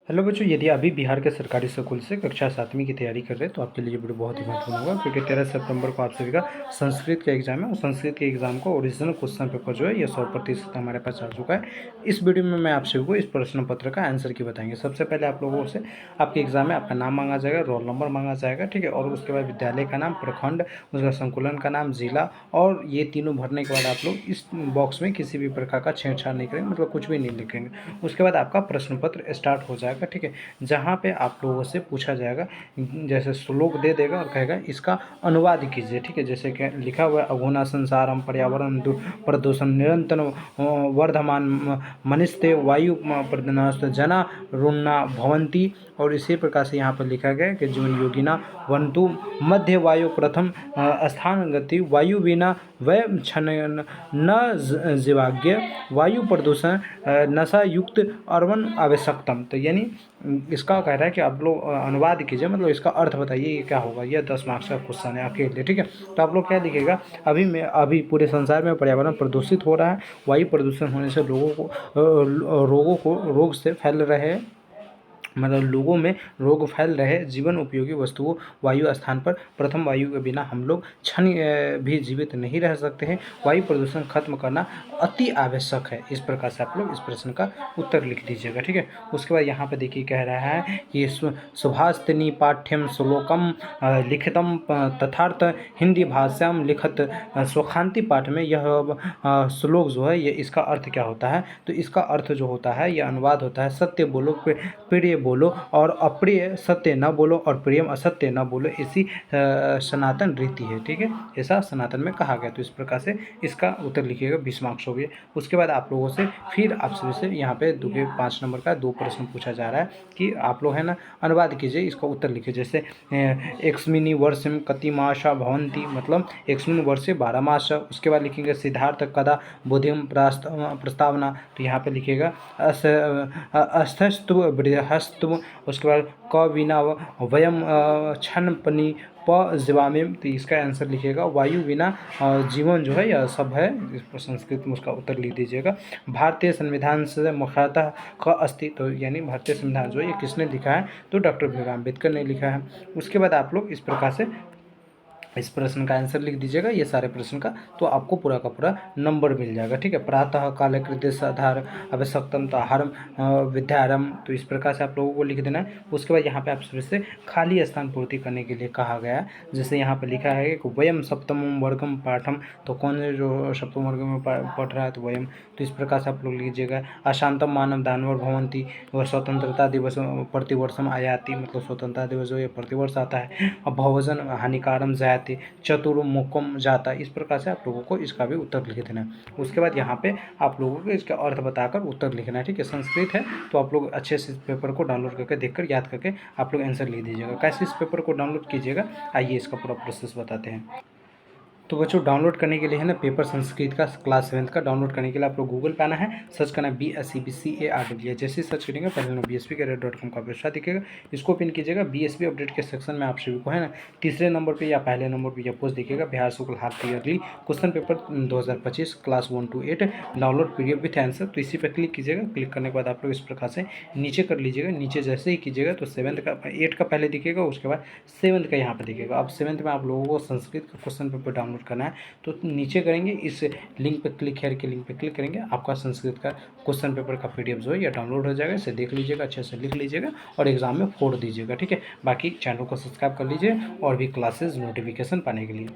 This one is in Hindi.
हेलो बच्चों, यदि अभी बिहार के सरकारी स्कूल से कक्षा 7वीं की तैयारी कर रहे हैं तो आपके लिए ये वीडियो बहुत ही महत्वपूर्ण होगा, क्योंकि 13 सितंबर को आप सभी का संस्कृत का एग्जाम है और संस्कृत के एग्जाम का ओरिजिनल क्वेश्चन पेपर जो है ये 100% हमारे पास आ चुका है। इस वीडियो में मैं आप सभी को इस प्रश्न पत्र का आंसर की बताएंगे। सबसे पहले आप लोगों से आपके एग्जाम में आपका नाम मांगा जाएगा, रोल नंबर मांगा जाएगा, ठीक है, और उसके बाद विद्यालय का नाम, प्रखंड, उसका संकुलन का नाम, जिला, और ये तीनों भरने के बाद आप लोग इस बॉक्स में किसी भी प्रकार का छेड़छाड़ नहीं करेंगे, मतलब कुछ भी नहीं लिखेंगे। उसके बाद आपका प्रश्न पत्र स्टार्ट हो जाएगा, ठीक है, जहाँ पे आप लोगों से पूछा जाएगा, जैसे श्लोक दे देगा और कहेगा इसका अनुवाद कीजिए, ठीक है। जैसे कि लिखा हुआ है, अघोना संसारम पर्यावरण प्रदूषण निरंतर वर्धमान मनिस्ते वायु प्रदनस्त जना रुन्ना भवंती। और इसी प्रकार से यहाँ पर लिखा गया कि जीवन योगिना वंतु मध्य वायु प्रथम स्थान गति वायु बिना वय क्षण न जीवाज्ञ वायु प्रदूषण नशा युक्त अर्वन आवश्यकतम। तो यानी इसका कह रहा है कि आप लोग अनुवाद कीजिए, मतलब इसका अर्थ बताइए ये क्या होगा। यह 10 मार्क्स का क्वेश्चन है अकेले, ठीक है। तो आप लोग क्या लिखिएगा, अभी पूरे संसार में पर्यावरण प्रदूषित हो रहा है, वायु प्रदूषण होने से रोग से फैल रहे हैं, मतलब लोगों में रोग फैल रहे, जीवन उपयोगी वस्तुओं वायु स्थान पर प्रथम वायु के बिना हम लोग क्षण भी जीवित नहीं रह सकते हैं, वायु प्रदूषण खत्म करना अति आवश्यक है। इस प्रकार से आप लोग इस प्रश्न का उत्तर लिख दीजिएगा, ठीक है। उसके बाद यहाँ पे देखिए कह रहा है कि सुभाषिनी पाठ्यम श्लोकम लिखितम तथार्थ हिंदी भाषाम लिखत स्वखांति पाठ में यह श्लोक जो है ये इसका अर्थ क्या होता है। तो इसका अर्थ जो होता है यह अनुवाद होता है, सत्य बोलो प्रिय बोलो और अप्रिय सत्य न बोलो और प्रियम असत्य न बोलो, इसी सनातन रीति है, ठीक है, ऐसा सनातन में कहा गया। तो इस प्रकार से इसका उत्तर लिखिएगा, 20 मार्क्स हो गए। उसके बाद आप लोगों से फिर आप सभी से यहाँ पे 5 नंबर का 2 प्रश्न पूछा जा रहा है कि आप लोग है ना अनुवाद कीजिए, इसका उत्तर लिखिए। जैसे एक्समिनी वर्षम कति मासा भवंती, मतलब एक्समिनी वर्षे 12 मास। उसके बाद लिखेंगे सिद्धार्थ कदा बुद्धिम प्रस्तावना, तो यहाँ पे लिखिएगा अस्थस्तु बृहस्तु। उसके बाद क बिना वयम क्षणपनी प जीवामिम, तो इसका आंसर लिखिएगा वायु बिना जीवन जो है यह सब है। इस पर संस्कृत में उसका उत्तर लिख दीजिएगा। भारतीय संविधान से मुख्यतः क अस्ति, तो यानी भारतीय संविधान जो है ये किसने लिखा है, तो डॉक्टर भीमराव अम्बेडकर ने लिखा है। उसके बाद आप लोग इस प्रकार से इस प्रश्न का आंसर लिख दीजिएगा, ये सारे प्रश्न का, तो आपको पूरा का पूरा नंबर मिल जाएगा, ठीक है। प्रातः काल कृत्य आधार आवश्यकतम आहारम विद्यारम, तो इस प्रकार से आप लोगों को लिख देना है। उसके बाद यहाँ पे आप सभी से खाली स्थान पूर्ति करने के लिए कहा गया है। जैसे यहाँ पे लिखा है कि वयम सप्तम वर्गम पाठम, तो कौन है जो सप्तम वर्ग में पढ़ रहा है, तो वयम, तो इस प्रकार से आप लोग लीजिएगा। अशांतम मानव दानवर भवंती व स्वतंत्रता दिवस प्रतिवर्षम आयाति, मतलब स्वतंत्रता दिवस जो ये प्रतिवर्ष आता है। अब भवजन हानिकारम जायते चतुर्मुखम जाता, इस प्रकार से आप लोगों को इसका भी उत्तर लिख देना है। उसके बाद यहाँ पे आप लोगों को इसका अर्थ बताकर उत्तर लिखना है, ठीक है। संस्कृत है तो आप लोग अच्छे से इस पेपर को डाउनलोड करके देखकर याद करके आप लोग आंसर लिख दीजिएगा। कैसे इस पेपर को डाउनलोड कीजिएगा, आइए इसका पूरा प्रोसेस बताते हैं। तो बच्चों डाउनलोड करने के लिए है ना पेपर संस्कृत का क्लास 7th का डाउनलोड करने के लिए आप लोग गूगल पे आना है, सर्च करना है BSCBCARW। जैसे ही सर्च करेंगे पहले ना BSP.com का वेबसाइट दिखेगा, इसको पिन कीजिएगा। BSP अपडेट के सेक्शन में आप सभी को है ना तीसरे नंबर पे या पहले नंबर पे यह पोस्ट दिखेगा, बिहार शुक्ल half yearly question paper 2025 class 1 to 8 download PDF with answer. तो इसी पर क्लिक कीजिएगा। क्लिक करने के बाद आप लोग इस प्रकार से नीचे कर लीजिएगा। नीचे जैसे ही कीजिएगा तो 7th का 8 का पहले दिखेगा, उसके बाद 7th का यहाँ पर दिखेगा। अब 7th में आप लोगों को संस्कृत का क्वेश्चन पेपर डाउनलोड करना है, तो नीचे करेंगे इस लिंक पर क्लिक करके लिंक पर क्लिक करेंगे, आपका संस्कृत का क्वेश्चन पेपर का PDF जो है या डाउनलोड हो जाएगा। इसे देख लीजिएगा, अच्छे से लिख लीजिएगा और एग्जाम में फोड़ दीजिएगा, ठीक है। बाकी चैनल को सब्सक्राइब कर लीजिए और भी क्लासेस नोटिफिकेशन पाने के लिए।